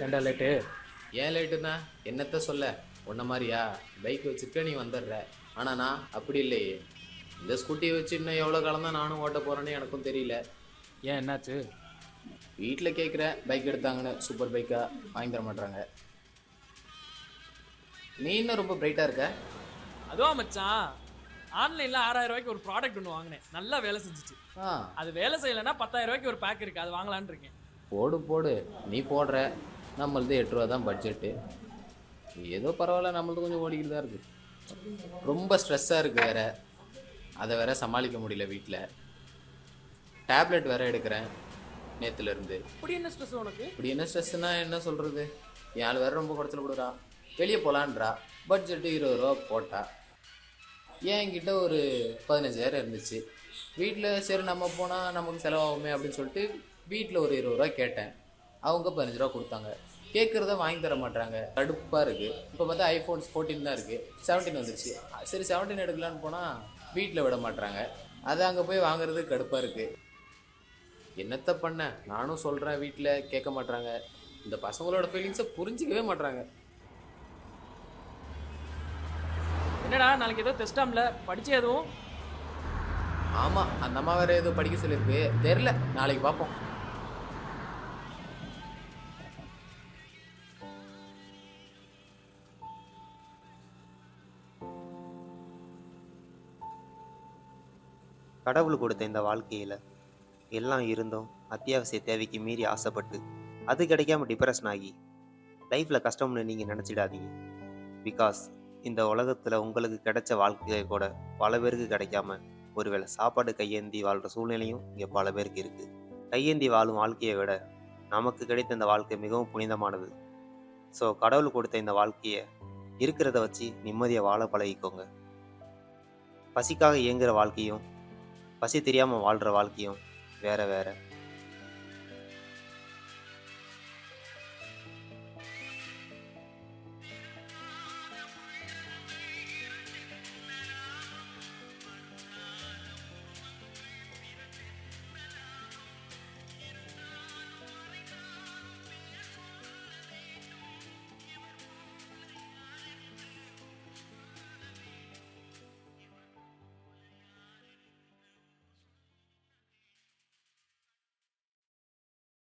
ஏன்டா லேட்டு? ஏன் லேட்டுண்ணா? என்னத்த சொல்ல? உன்ன மாதிரியா பைக் வச்சுருக்க நீ வந்துடுற. ஆனால் நான் அப்படி இல்லையே. இந்த ஸ்கூட்டியை வச்சு இன்னும் எவ்வளோ காலம் தான் நானும் ஓட்ட போகிறேன்னு எனக்கும் தெரியல. ஏன் என்னாச்சு? வீட்டில் கேட்குறேன் பைக் எடுத்தாங்கன்னு, சூப்பர் பைக்காக வாங்கி தர மாட்றாங்க. நீ இன்னும் ரொம்ப பிரைட்டாக இருக்க. அதுவா மச்சான், ஆன்லைன்ல 6000 ரூபாய்க்கு ஒரு ப்ராடக்ட் ஒன்று வாங்கினேன். நல்லா வேலை செஞ்சுச்சு. ஆ, அது வேலை செய்யலைன்னா 10,000 ரூபாய்க்கு ஒரு பேக் இருக்கு, அது வாங்கலான்னு இருக்கேன். போடு போடு. நீ போடுற. நம்மளது 8 ரூபா தான் பட்ஜெட்டு. ஏதோ பரவாயில்ல, நம்மளது கொஞ்சம் ஓடிக்கிட்டு தான் இருக்குது. ரொம்ப ஸ்ட்ரெஸ்ஸாக இருக்குது வேற. அதை வேற சமாளிக்க முடியல வீட்டில். டேப்லெட் வேற எடுக்கிறேன் நேற்றுலேருந்து. இப்படி என்ன ஸ்ட்ரெஸ் உனக்கு? இப்படி என்ன ஸ்ட்ரெஸ்ஸுன்னா என்ன சொல்கிறது? என் ஆள் வேற ரொம்ப குறைச்சல் கொடுறா. வெளியே போகலான்றா. பட்ஜெட்டு 20 ரூபா போட்டா. என்கிட்ட ஒரு 15,000 இருந்துச்சு. வீட்டில் சரி நம்ம போனால் நமக்கு செலவாகுமே அப்படின்னு சொல்லிட்டு வீட்டில் ஒரு 20 ரூபா கேட்டேன். அவங்க 15 ரூபா கொடுத்தாங்க. கேட்குறத வாங்கி தர மாட்டாங்க. கடுப்பாக இருக்குது. இப்போ பார்த்தா ஐஃபோன்ஸ் 14 தான் இருக்குது. 17 வந்துருச்சு. சரி 17 எடுக்கலான்னு போனால் வீட்டில் விட மாட்டாங்க. அதை அங்கே போய் வாங்குறது கடுப்பாக இருக்குது. என்னத்த பண்ண? நானும் சொல்கிறேன், வீட்டில் கேட்க மாட்டாங்க. இந்த பசங்களோட ஃபீலிங்ஸை புரிஞ்சிக்கவே மாட்டாங்க. என்னடா நாளைக்கு ஏதோ டெஸ்டாம்ல படிச்சு எதுவும்? ஆமாம், அந்த அம்மா வேறு ஏதோ படிக்க சொல்லியிருக்கு. தெரில, நாளைக்கு பார்ப்போம். கடவுள் கொடுத்த இந்த வாழ்க்கையில் எல்லாம் இருந்தும் அத்தியாவசிய தேவைக்கு மீறி ஆசைப்பட்டு அது கிடைக்காம டிப்ரெஷன் ஆகி லைஃப்பில் கஷ்டம்னு நீங்கள் நினச்சிடாதீங்க. பிகாஸ் இந்த உலகத்தில் உங்களுக்கு கிடைச்ச வாழ்க்கையை கூட பல பேருக்கு கிடைக்காம ஒருவேளை சாப்பாடு கையேந்தி வாழ்கிற சூழ்நிலையும் இங்கே பல பேருக்கு இருக்குது. கையேந்தி வாழும் வாழ்க்கையை விட நமக்கு கிடைத்த இந்த வாழ்க்கை மிகவும் புனிதமானது. ஸோ கடவுள் கொடுத்த இந்த வாழ்க்கையை இருக்கிறத வச்சு நிம்மதியை வாழ பழகிக்கோங்க. பசிக்காக இயங்குகிற வாழ்க்கையும் பசி தெரியாமல் வாழ்கிற வாழ்க்கையும் வேற வேற.